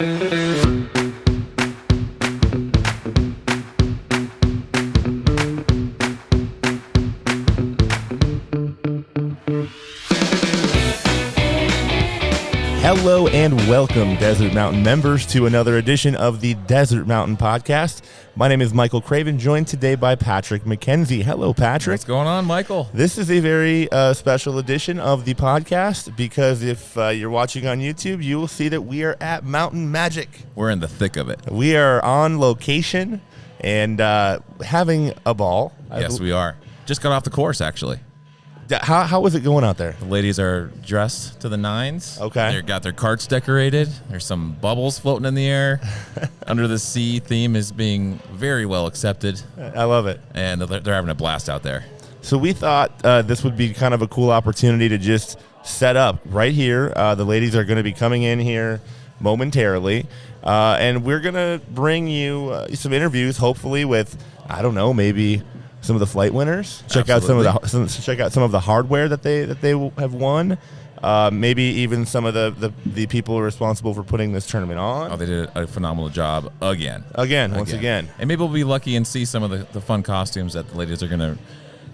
Hello and welcome, Desert Mountain members, to another edition of the Desert Mountain Podcast. My name is Michael Craven, joined today by Patrick McKenzie. Hello, Patrick. What's going on, Michael? This is a very special edition of the podcast because if you're watching on YouTube, you will see that we are at Mountain Magic. We're in the thick of it. We are on location and having a ball. Yes, we are. Just got off the course, actually. How was it going out there? The ladies are dressed to the nines. Okay. They've got their carts decorated. There's some bubbles floating in the air. Under the Sea theme is being very well accepted. I love it. And they're having a blast out there. So we thought this would be kind of a cool opportunity to just set up right here. The ladies are going to be coming in here momentarily. And we're going to bring you some interviews, hopefully with, I don't know, maybe some of the flight winners. Check out some of the hardware that they have won. Maybe even some of the people responsible for putting this tournament on. Oh, they did a phenomenal job again. Once again. And maybe we'll be lucky and see some of the fun costumes that the ladies are going to,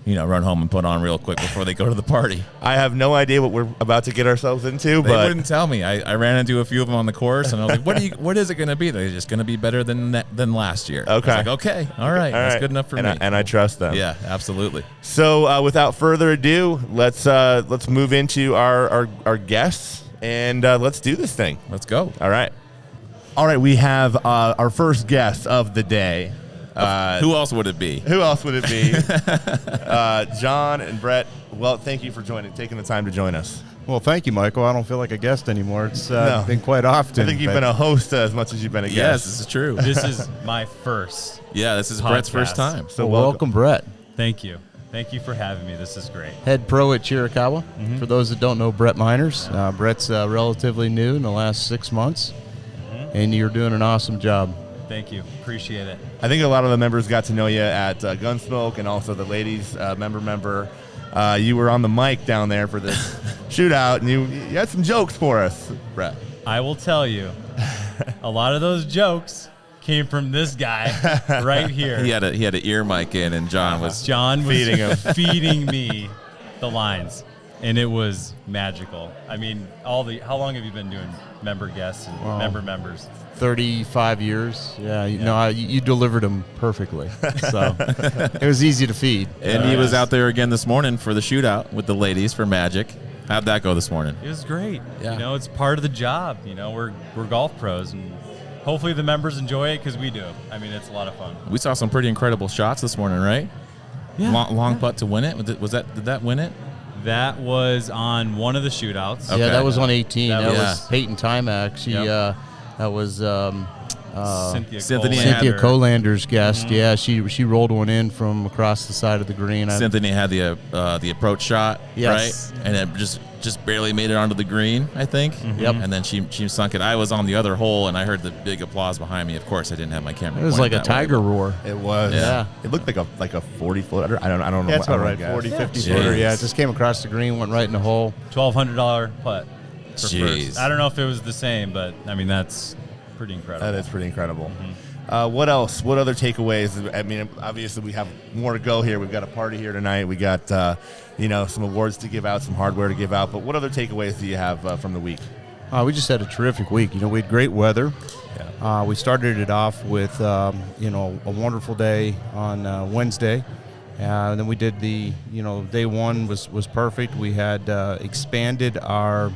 run home and put on real quick before they go to the party. I have no idea what we're about to get ourselves into, They wouldn't tell me. I ran into a few of them on the course, and I was like, what is it going to be? They're just going to be better than last year. Okay. I was like, okay, all right. That's good enough for me. And I trust them. Yeah, absolutely. So without further ado, let's move into our guests, and let's do this thing. Let's go. All right. We have our first guest of the day. Who else would it be? John and Brett. Well, thank you for taking the time to join us. Well, thank you, Michael. I don't feel like a guest anymore. It's been quite often. I think you've been a host as much as you've been a guest. Yes, this is true. This is my first. Yeah, this is podcast. Brett's first time. So welcome, Brett. Thank you. Thank you for having me. This is great. Head pro at Chiricahua. For those that don't know Brett Miners, Brett's relatively new in the last 6 months, and you're doing an awesome job. Thank you. Appreciate it. I think a lot of the members got to know you at Gunsmoke, and also the ladies member. You were on the mic down there for this shootout, and you had some jokes for us, Brett. I will tell you, a lot of those jokes came from this guy right here. He had an ear mic in, and John was feeding me the lines, and it was magical. I mean, how long have you been doing member guests and members? 35 years. Yeah, you delivered them perfectly. So it was easy to feed. And he was out there again this morning for the shootout with the ladies for Magic. How'd that go this morning? It was great. Yeah. It's part of the job. We're golf pros, and hopefully the members enjoy it because we do. I mean, it's a lot of fun. We saw some pretty incredible shots this morning, right? Yeah. Long putt to win it. Did that win it? That was on one of the shootouts. Okay. Yeah, that was on 18. That was was Peyton Timac. That was Cynthia Colander's guest. Yeah, she rolled one in from across the side of the green. Cynthia had the approach shot, yes, right? And it just barely made it onto the green, I think. Yep. And then she sunk it. I was on the other hole, and I heard the big applause behind me. Of course, I didn't have my camera. It was like a tiger roar. It was. Yeah. It looked like a 40-footer. I don't know. That's what about right. 40, 50 footer. Yeah, it just came across the green, went right in the hole. $1,200 putt. Jeez. I don't know if it was the same, but I mean that's pretty incredible. That is pretty incredible. What else? What other takeaways? I mean, obviously we have more to go here. We've got a party here tonight. We got some awards to give out, some hardware to give out. But what other takeaways do you have from the week? We just had a terrific week. We had great weather. Yeah. We started it off with a wonderful day on Wednesday. And then we did day one was perfect. We had expanded our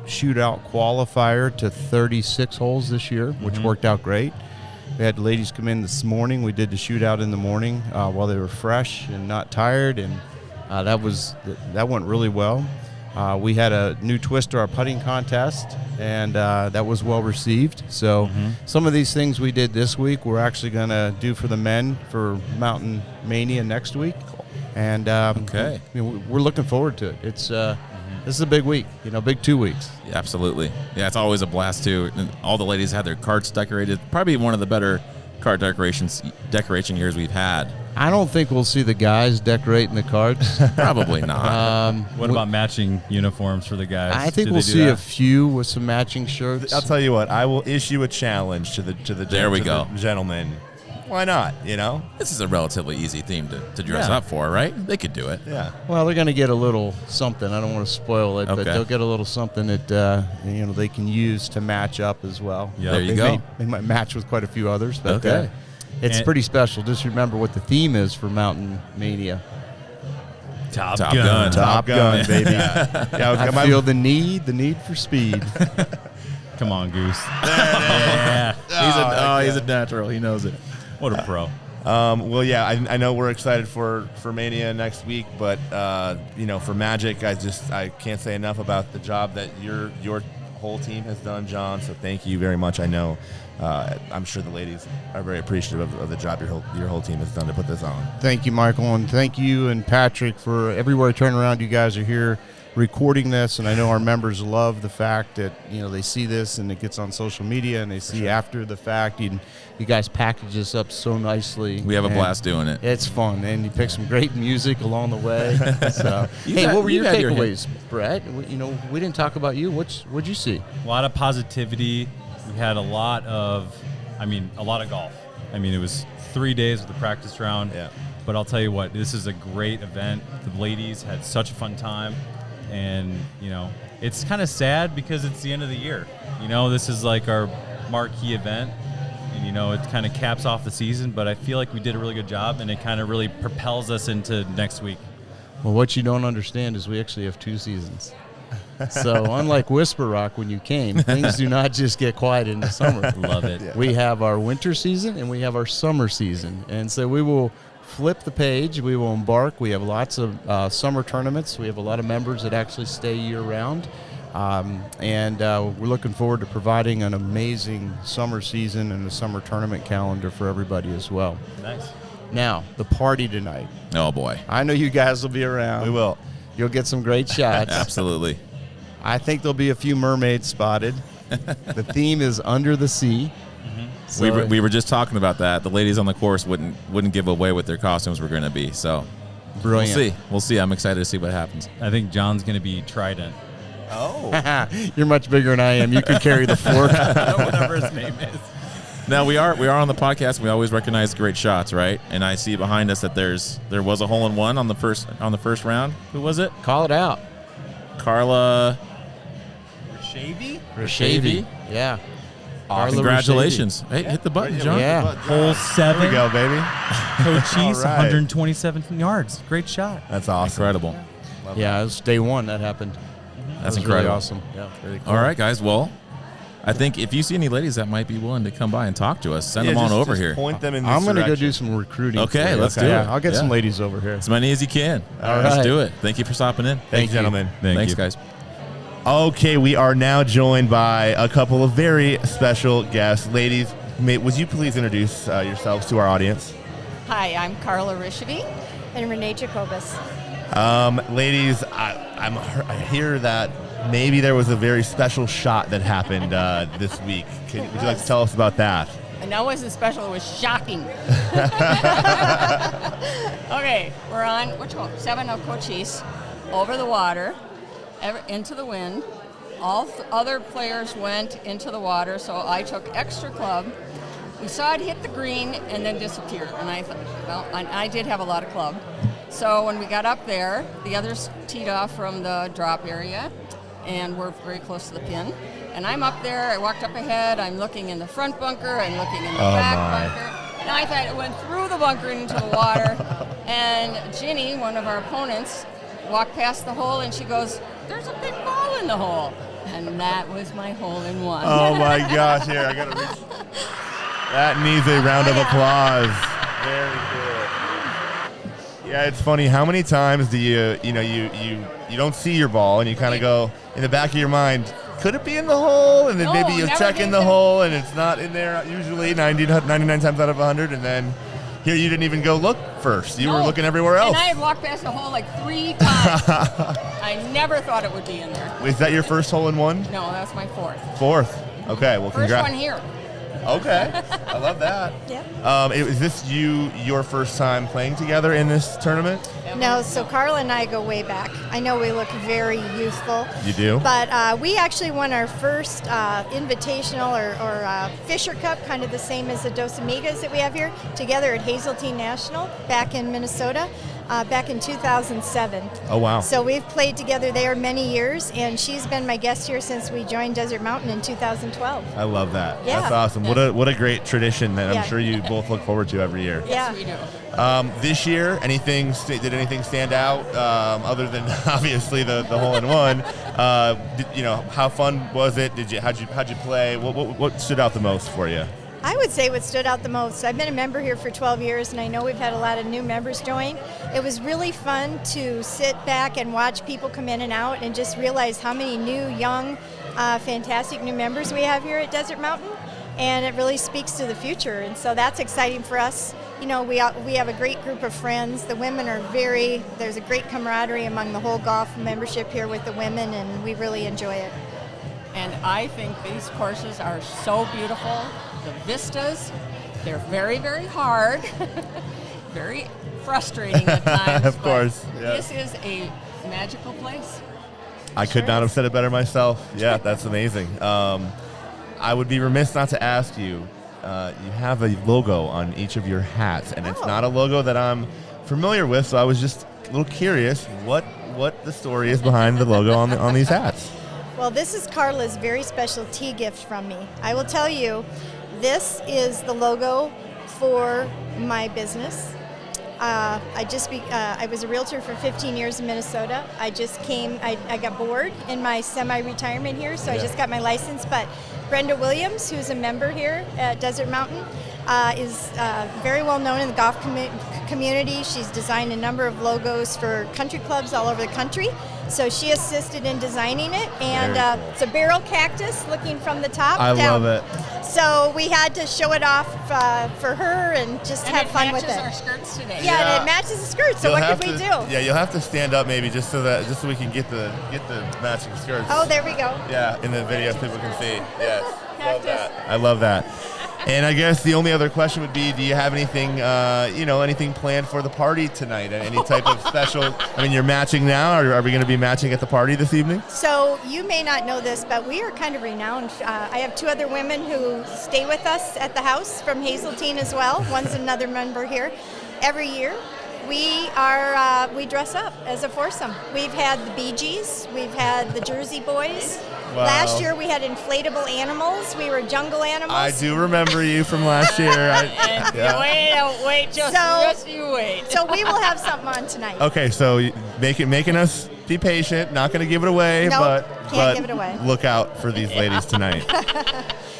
shootout qualifier to 36 holes this year, which worked out great. We had the ladies come in this morning. We did the shootout in the morning while they were fresh and not tired, and that went really well. We had a new twist to our putting contest, and that was well received. So some of these things we did this week, we're actually going to do for the men for Mountain Mania next week. And we're looking forward to it. This is a big week, big 2 weeks. Yeah, absolutely. Yeah, it's always a blast, too. And all the ladies had their carts decorated. Probably one of the better cart decoration years we've had. I don't think we'll see the guys decorating the cards. Probably not. What about matching uniforms for the guys? I think Do we'll they do see that? a few with some matching shirts. I'll tell you what. I will issue a challenge to the There we to go. the gentlemen. Why not? You know? This is a relatively easy theme to dress Yeah. up for, right? They could do it. Yeah. Well, they're going to get a little something. I don't want to spoil it, but Okay. they'll get a little something that they can use to match up as well. Yeah. There you They go. They might match with quite a few others, but Okay. it's And- pretty special. Just remember what the theme is for Mountain Mania. Top Top Gun. Gun. Top Gun, baby. Yeah, I feel the need for speed. Come on, Goose. Yeah. He's a natural. He knows it. What a pro. well, yeah, I know we're excited for Mania next week, but for Magic, I can't say enough about the job that your whole team has done, John. So thank you very much. I know, I'm sure the ladies are very appreciative of the job your whole team has done to put this on. Thank you, Michael, and thank you and Patrick for everywhere I turn around. You guys are here recording this, and I know our members love the fact that they see this and it gets on social media, and they see after the fact. You guys package this up so nicely. We have a and blast doing it. It's fun, and you pick some great music along the way. So, You've hey, had- what were you've your had your takeaways, Brett? We didn't talk about you. What'd you see? A lot of positivity. We had a lot of golf. It was 3 days of the practice round. Yeah. But I'll tell you what, this is a great event. The ladies had such a fun time. And, it's kind of sad because it's the end of the year. This is like our marquee event. And, it kind of caps off the season. But I feel like we did a really good job, and it kind of really propels us into next week. Well, what you don't understand is we actually have 2 seasons. So unlike Whisper Rock when you came, things do not just get quiet in the summer. Love it. Yeah. We have our winter season and we have our summer season. And so we will flip the page. We will embark. We have lots of summer tournaments. We have a lot of members that actually stay year-round. And we're looking forward to providing an amazing summer season and a summer tournament calendar for everybody as well. Nice. Now, the party tonight. Oh, boy. I know you guys will be around. We will. You'll get some great shots. Absolutely. I think there'll be a few mermaids spotted. The theme is under the sea. So We were just talking about that. The ladies on the course wouldn't give away what their costumes were going to be. So brilliant. We'll see. I'm excited to see what happens. I think John's going to be Trident. Oh. You're much bigger than I am. You could carry the fork. Whatever his name is. Now we are on the podcast. We always recognize great shots, right? And I see behind us that there was a hole-in-one on the first round. Who was it? Call it out. Carla Shavy? Rashavi. Yeah. Carla Congratulations. Hey, hit the button, John. Yeah. Hole 7. There we go, baby. Cochise, All right. 127 yards. Great shot. That's awesome. Incredible. Yeah, it was day 1 that happened. That's That was incredible. Really awesome. Yeah, very cool. All right, guys. Well, I think if you see any ladies that might be willing to come by and talk to us, send Yeah, them on just- over just here. Point them in this I'm going to go direction. do some recruiting. Okay, for you. let's do it. I'll get some Yeah. ladies over here. As many as you can. All Let's right. do it. Thank you for stopping in. Thanks, gentlemen. Thanks, you. guys. Okay, we are now joined by a couple of very special guests. Ladies, would you please introduce yourselves to our audience? Hi, I'm Carla Rishavy. And Renee Jacobus. Ladies, I hear that maybe there was a very special shot that happened this week. Would you like to tell us about that? And that wasn't special, it was shocking. Okay, we're on, which one? 7 of Cochise, over the water, into the wind. All other players went into the water, so I took extra club. We saw it hit the green and then disappear. And I thought, well, I did have a lot of club. So when we got up there, the others teed off from the drop area, and we're very close to the pin. And I'm up there, I walked up ahead, I'm looking in the front bunker, I'm looking in the back bunker. And I thought it went through the bunker into the water. And Ginny, one of our opponents, walked past the hole and she goes, "There's a big ball in the hole." And that was my hole-in-one. Oh my gosh! Here, I gotta reach. That needs a round of applause. Very cool. Yeah, it's funny. How many times do you don't see your ball and you kind of go in the back of your mind, could it be in the hole? And then No, maybe you never check did in the that. hole and it's not in there. Usually 99 times out of 100, and then here you didn't even go look first. You were No. looking everywhere else. And I had walked past the hole like 3 times. I never thought it would be in there. Is that your first hole in one? No, that's my fourth. Fourth. Okay. Well, First congrats. one here. Okay, I love that. Yeah. Is this your first time playing together in this tournament? No, so Carla and I go way back. I know we look very youthful. You do? But we actually won our first invitational or Fisher Cup, kind of the same as the Dos Amigas that we have here, together at Hazeltine National back in Minnesota. Back in 2007. Oh, wow. So we've played together there many years, and she's been my guest here since we joined Desert Mountain in 2012. I love that. Yeah. That's awesome. What a great tradition that Yeah. I'm sure you both look forward to every year. Yeah. We do. This year, did anything stand out other than obviously the hole-in-one? How fun was it? How'd you play? What stood out the most for you? I would say what stood out the most, I've been a member here for 12 years, and I know we've had a lot of new members join. It was really fun to sit back and watch people come in and out and just realize how many new, young, fantastic new members we have here at Desert Mountain, and it really speaks to the future, and so that's exciting for us. We have a great group of friends. The women there's a great camaraderie among the whole golf membership here with the women, and we really enjoy it. And I think these courses are so beautiful. The vistas, they're very, very hard, very frustrating at times. Of but course, yeah. This is a magical place. I could not have said it better myself. Yeah, that's amazing. I would be remiss not to ask you. You have a logo on each of your hats, and it's not a logo that I'm familiar with. So I was just a little curious what the story is behind the logo on these hats. Well, this is Carla's very special tea gift from me. I will tell you, this is the logo for my business. I was a realtor for 15 years in Minnesota. I got bored in my semi-retirement here, so I just got my license. But Brenda Williams, who's a member here at Desert Mountain, is very well known in the golf community. She's designed a number of logos for country clubs all over the country. So she assisted in designing it, and Very cool. it's a barrel cactus looking from the top I down. love it. So we had to show it off for her and just And have it fun with matches it. our skirts today. Yeah, Yeah. and it matches the skirt. So You'll what have could we do? Yeah, you'll have to stand up maybe just so we can get the matching skirts. Oh, there we go. Yeah, in the video people can see. Yes. Love Cactus. that. I love that. And I guess the only other question would be, do you have anything, anything planned for the party tonight? Any type of special? I mean, you're matching now. Are we going to be matching at the party this evening? So you may not know this, but we are kind of renowned. I have two other women who stay with us at the house from Hazeltine as well. One's another member here. Every year, we dress up as a foursome. We've had the Bee Gees. We've had the Jersey Boys. Wow. Last year we had inflatable animals. We were jungle animals. I do remember you from last year. Wait, just you wait. So we will have something on tonight. Okay, so making us be patient, not going to give it away, Nope, but can't give it away. Look out for these ladies tonight.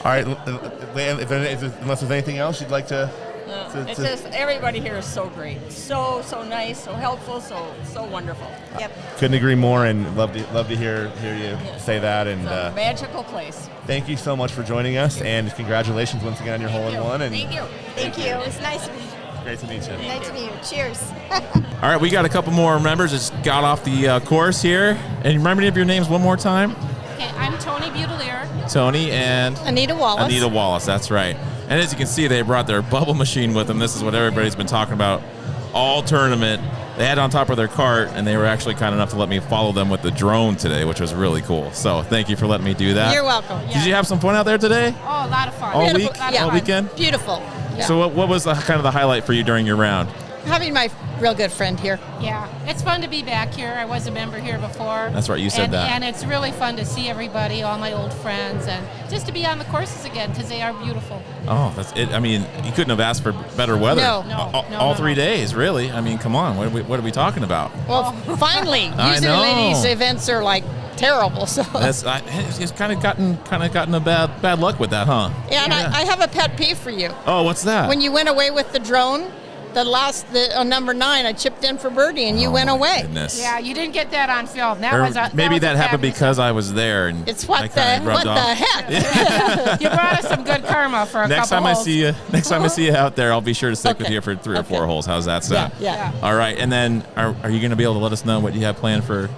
All right, unless there's anything else you'd like to. It's just everybody here is so great, so nice, so helpful, so wonderful. Yep. Couldn't agree more, and love to hear you say that. And It's a magical place. thank you so much for joining us, and congratulations once again on your hole-in-one. And Thank you. Thank you. It was nice to meet you. great to meet you. Nice to meet you. Cheers. All right, we got a couple more members just got off the course here. And remember any of your names one more time? Okay, I'm Tony Butelier. Tony and Anita Wallace. Anita Wallace, that's right. And as you can see, they brought their bubble machine with them. This is what everybody's been talking about all tournament. They had it on top of their cart, and they were actually kind enough to let me follow them with the drone today, which was really cool. So thank you for letting me do that. You're welcome. Did you have some fun out there today? Oh, a lot of fun. All Beautiful. week? Lot of All fun. weekend? Beautiful. Yeah. So what was kind of the highlight for you during your round? Having my real good friend here. Yeah, it's fun to be back here. I was a member here before. That's right, you said that. And it's really fun to see everybody, all my old friends, and just to be on the courses again because they are beautiful. Oh, that's it. I mean, you couldn't have asked for better weather. No. All 3 days, really. I mean, come on. What are we talking about? Well, finally, I usually know. ladies' events are like terrible. So It's kind of gotten a bad luck with that, huh? yeah, and I have a pet peeve for you. Oh, what's that? When you went away with the drone, on number 9, I chipped in for birdie, and you went away. Goodness. Yeah, you didn't get that on film. That Or was a, maybe was a that happened fabulous because I was there, and It's I what kinda rubbed the off. heck? You brought us some good karma for a Next couple time I holes. see you out there, I'll be sure to stick with Okay. you for 3 or Okay. 4 holes. How's that sound? Yeah. All right, and then are you going to be able to let us know what you have planned for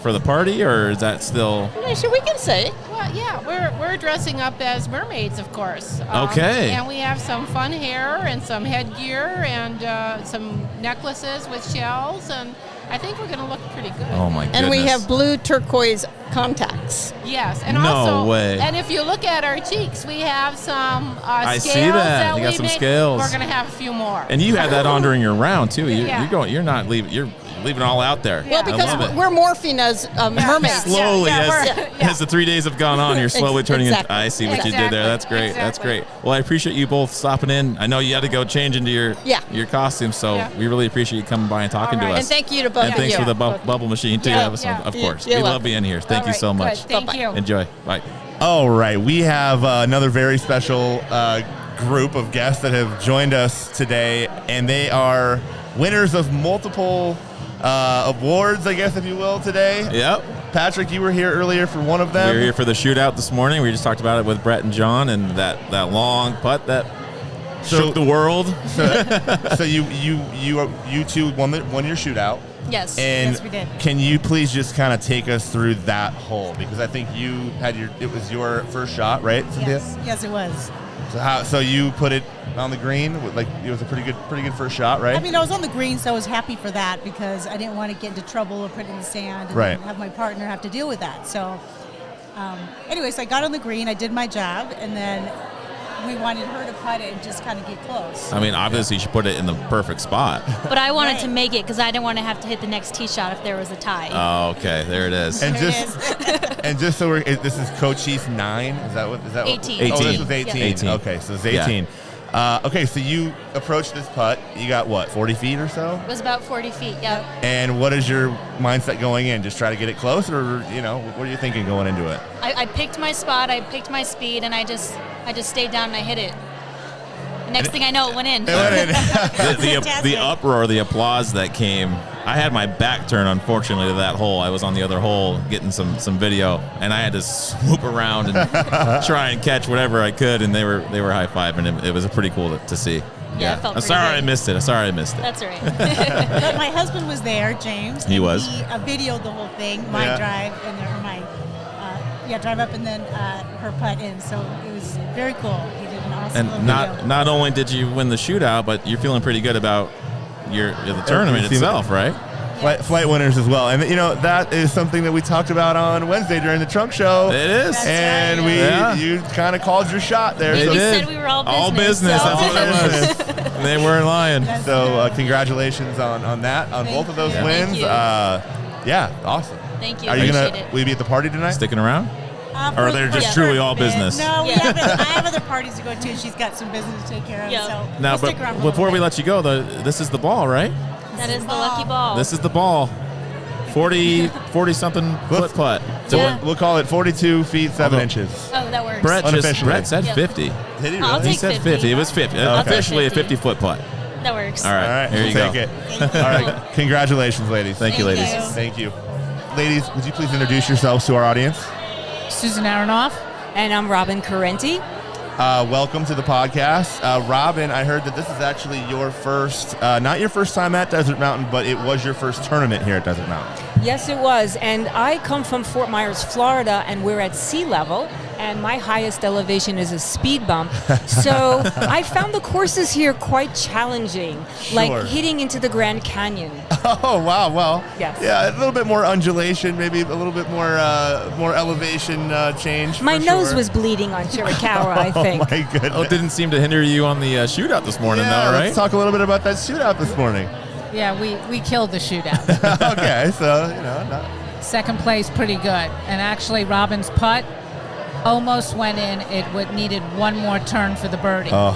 for the party, or is that still? Yeah, sure, we can say. Well, yeah, we're dressing up as mermaids, of course. Okay. And we have some fun hair and some headgear and some necklaces with shells, and I think we're going to look pretty good. Oh my goodness. And we have blue turquoise contacts. Yes, and No also, way. and if you look at our cheeks, we have some I scales see that. You got we some made. scales. We're going to have a few more. And you had that on during your round too. Yeah. You're not leaving. You're leaving it all out there. Well, I love because it. we're morphing as mermaids. Slowly, Yeah, as the 3 days have gone on, you're slowly turning into. Exactly. I see what you did there. That's great. That's Exactly. great. Well, I appreciate you both stopping in. I know you had to go change into your costume, so Yeah. we really appreciate you coming by and talking to All right. us. And thank you to both And of thanks you. for the bubble machine too. Yeah. That was of course. You're We love welcome. being here. Thank All you right, so good. much. Thank Bye-bye. you. Enjoy. Bye. All right, we have another very special group of guests that have joined us today, and they are winners of multiple awards, I guess, if you will, today. Yep. Patrick, you were here earlier for one of them. We were here for the shootout this morning. We just talked about it with Brett and John, and that long putt that shook the world. So you two won your shootout. Yes. And yes, we did. can you please just kind of take us through that hole, because I think you had it was your first shot, right, Cynthia? Yes, it was. So you put it on the green, like it was a pretty good first shot, right? I mean, I was on the green, so I was happy for that because I didn't want to get into trouble or put it in the sand and Right. then have my partner have to deal with that. So, anyways, I got on the green, I did my job, and then we wanted her to putt it and just kind of get close. I mean, obviously, she put it in the perfect spot. But I wanted Right. to make it because I didn't want to have to hit the next tee shot if there was a tie. Oh, okay. There it is. And There just so this is Cochise 9. Is that what? 18. Oh, this 18. was 18. 18. Okay, so it's Yeah. 18. Okay, so you approached this putt. You got what, 40 feet or so? It was about 40 feet, yeah. And what is your mindset going in? Just try to get it close, or what are you thinking going into it? I picked my spot, I picked my speed, and I just stayed down and I hit it. The next thing I know, it went in. The uproar, the applause that came. I had my back turned, unfortunately, to that hole. I was on the other hole getting some video, and I had to swoop around and try and catch whatever I could, and they were high-fiving, and it was pretty cool to see. Yeah, it felt I'm pretty sorry good. I missed it. That's all right. But my husband was there, James. He and was. He videoed the whole thing, my Yeah. drive and or my drive up and then her putt in. So it was very cool. He did an awesome little And video. not only did you win the shootout, but you're feeling pretty good about the tournament you see itself, right? Flight winners as well. And that is something that we talked about on Wednesday during the trunk show. It is. That's And right. you kind of called your shot there. We So, said we were all business. All so- business. That's what it was. They weren't lying. That's so good. congratulations on that, on Thank both of those you. wins. Thank you. Yeah, awesome. Thank you. Are you Appreciate gonna it. will you be at the party tonight? Sticking around? Or For- they're just for truly a all bit. business? No, Yeah. I have other parties to go to. She's got some business to take care of. Yeah. So Now, we'll but stick around for a before little we bit. let you go, this is the ball, right? That is the lucky ball. This is the ball. 40-something foot putt. So Yeah. We'll call it 42 feet 7 Although- inches. Oh, that works. Brett said Yep. 50. Did he I'll really? He take said 50. 50. It was 50. I'll take Officially 50. a 50-foot putt. That works. All right. All right, Here we'll you take go. it. All right, congratulations, ladies. Thank you, ladies. Thank you. Ladies, would you please introduce yourselves to our audience? Susan Aronoff. And I'm Robin Carenti. Welcome to the podcast. Robin, I heard that this is actually your first, not your first time at Desert Mountain, but it was your first tournament here at Desert Mountain. Yes, it was. And I come from Fort Myers, Florida, and we're at sea level. And my highest elevation is a speed bump. So I found the courses here quite challenging, like Sure. hitting into the Grand Canyon. Oh, wow. Well, Yes. yeah, a little bit more undulation, maybe a little bit more elevation change. My for nose sure. was bleeding on Chiricahua, I think. Oh, my goodness. Oh, it didn't seem to hinder you on the shootout this morning, Yeah, though, right? let's talk a little bit about that shootout this morning. Yeah, we killed the shootout. Okay, so, Second place, pretty good. And actually, Robin's putt almost went in. It needed one more turn for the birdie. Oh,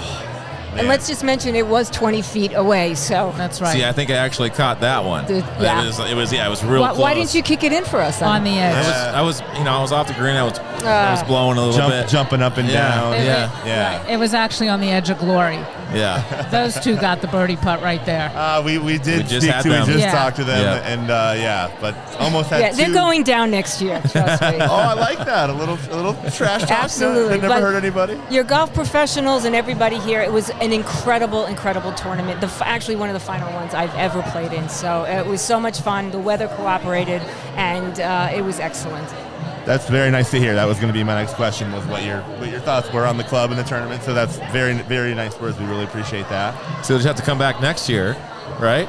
And let's just mention it was 20 feet away, so. That's right. See, I think I actually caught that one. Yeah. It was real close. Why didn't you kick it in for us? On the edge. I was off the green. I was blowing a little bit. Jumping up and down. Yeah. It was actually on the edge of glory. Yeah. Those two got the birdie putt right there. We did just speak had to, we them. just Yeah. talked to them, Yeah. and but almost had Yeah, two. they're going down next year, trust me. Oh, I like that. A little trash talk. Absolutely. That never but hurt anybody. Your golf professionals and everybody here, it was an incredible tournament. Actually, one of the final ones I've ever played in. So it was so much fun. The weather cooperated, and it was excellent. That's very nice to hear. That was going to be my next question, was what your thoughts were on the club and the tournament. So that's very, very nice words. We really appreciate that. So you just have to come back next year, right?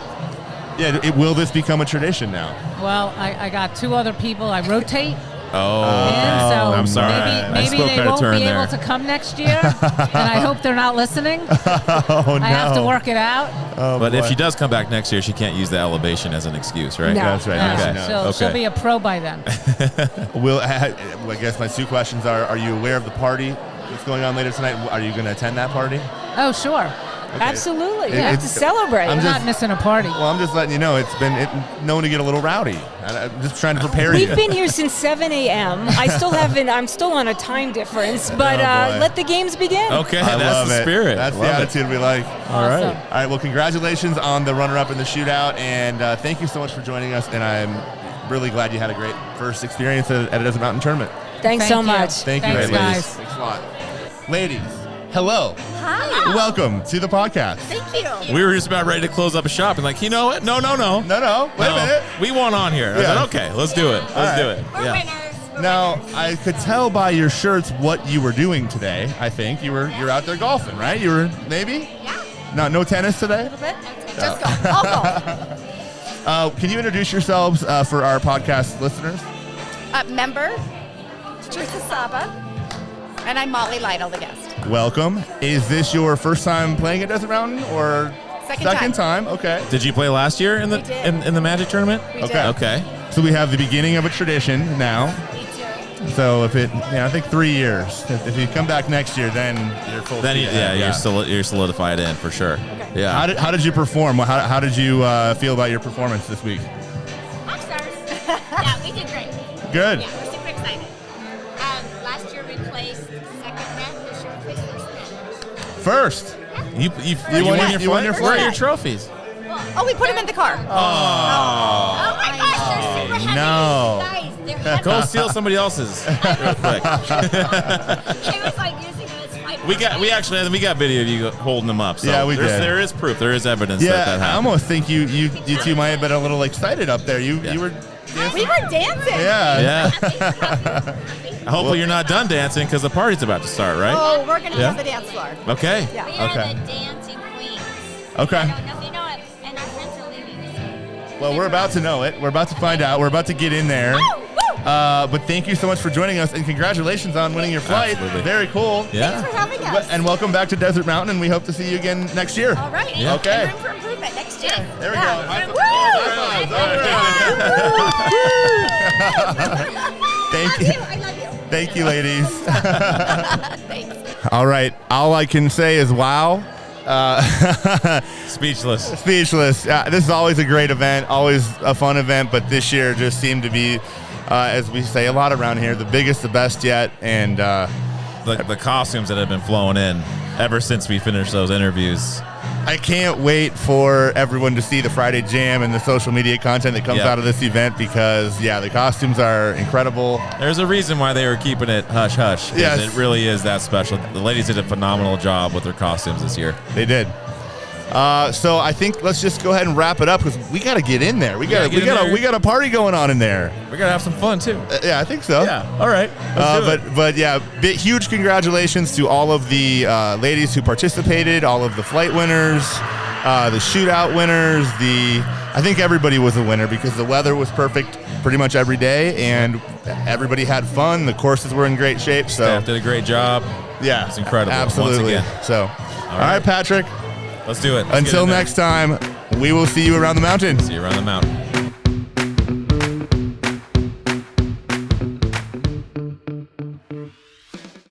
Yeah, will this become a tradition now? Well, I got 2 other people I rotate. Oh, And so I'm sorry. maybe they won't be able to come next year, and I hope they're not listening. Oh, no. I have to work it out. Oh, but boy. if she does come back next year, she can't use the elevation as an excuse, right? No, That's right. Okay. No. She'll be a pro by then. I guess my 2 questions are you aware of the party that's going on later tonight? Are you going to attend that party? Oh, sure. Okay. Absolutely. You It's- have to celebrate. I'm not missing a party. Well, I'm just letting you know it's been known to get a little rowdy. I'm just trying to prepare you. We've been here since 7 a.m. I'm still on a time difference, but Oh, boy. let the games begin. Okay, I that's love the it. spirit. That's the Love it. attitude we like. All right. Awesome. All right, well, congratulations on the runner-up in the shootout, and thank you so much for joining us, and I'm really glad you had a great first experience at a Desert Mountain Tournament. Thanks Thank so you. much. Thank you, Thanks, ladies. guys. Thanks a lot. Ladies, hello. Hi. Welcome to the podcast. Thank you. We were just about ready to close up a shop and like, you know what? No. No, wait a minute. We want on here. I Yeah. said, okay, let's do it. Let's do it. We're Yeah. winners. Now, I could tell by your shirts what you were doing today. I think you're out there golfing, right? You were maybe? Yeah. No tennis today? A little bit. Just go. All golf. Can you introduce yourselves for our podcast listeners? Member, Teresa Saba, and I'm Motley Lytle, the guest. Welcome. Is this your first time playing at Desert Mountain or Second time. Okay. Did you play last year in the We did. in the Magic tournament? We Okay. did. Okay. So we have the beginning of a tradition now. Me too. So I think 3 years. If you come back next year, then you're full. Then speed ahead. you're solidified in for sure. Yeah. How did you perform? How did you feel about your performance this week? Rock stars. Yeah, we did great. Good. Yeah, we're super excited. Last year we placed second net. This year we placed first net. First. You won won your your flight? Where are your trophies? Oh, we put him in the car. Oh my gosh, they're super heavy. no. Guys, they're heavy. Go steal somebody else's real quick. It was like using them as fight. We got video of you holding them up. So Yeah, we did. There is proof. There is evidence that Yeah, I happened. almost think you two might have been a little excited up there. You were dancing. We were dancing. Yeah. Yeah. Hopefully you're not done dancing because the party's about to start, right? Oh, we're going to Yeah. have the dance floor. Okay. Yeah. We are Okay. the dancing queens. Okay. I don't know if you know it, and our friends are leaving. Well, we're about to know it. We're about to find out. We're about to get in there. But thank you so much for joining us, and congratulations on winning your flight. Absolutely. Very cool. Yeah. Thanks for having us. And welcome back to Desert Mountain, and we hope to see you again next year. All right. Yeah. Okay. And room for improvement next year. There we Yeah. go. High Woo! fives. All right. Thank you. I love you. Thank you, ladies. Thanks. All right. All I can say is wow. Speechless. Speechless. This is always a great event, always a fun event, but this year just seemed to be, as we say a lot around here, the biggest, the best yet. And The costumes that have been flowing in ever since we finished those interviews. I can't wait for everyone to see the Friday Jam and the social media content that comes Yeah. out of this event because, the costumes are incredible. There's a reason why they were keeping it hush hush. 'Cause Yes. It really is that special. The ladies did a phenomenal job with their costumes this year. They did. So I think let's just go ahead and wrap it up because we got to get in there. We got a party going on in there. We got to have some fun too. Yeah, I think so. Yeah. All right. Let's do it. But yeah, huge congratulations to all of the ladies who participated, all of the flight winners, the shootout winners. I think everybody was a winner because the weather was perfect pretty much every day, and everybody had fun. The courses were in great shape. So Staff did a great job. yeah, It's incredible. Absolutely. Once again. So, all right, Patrick. Let's do it. Let's get Until in there. next time, we will see you around the mountain. See you around the mountain.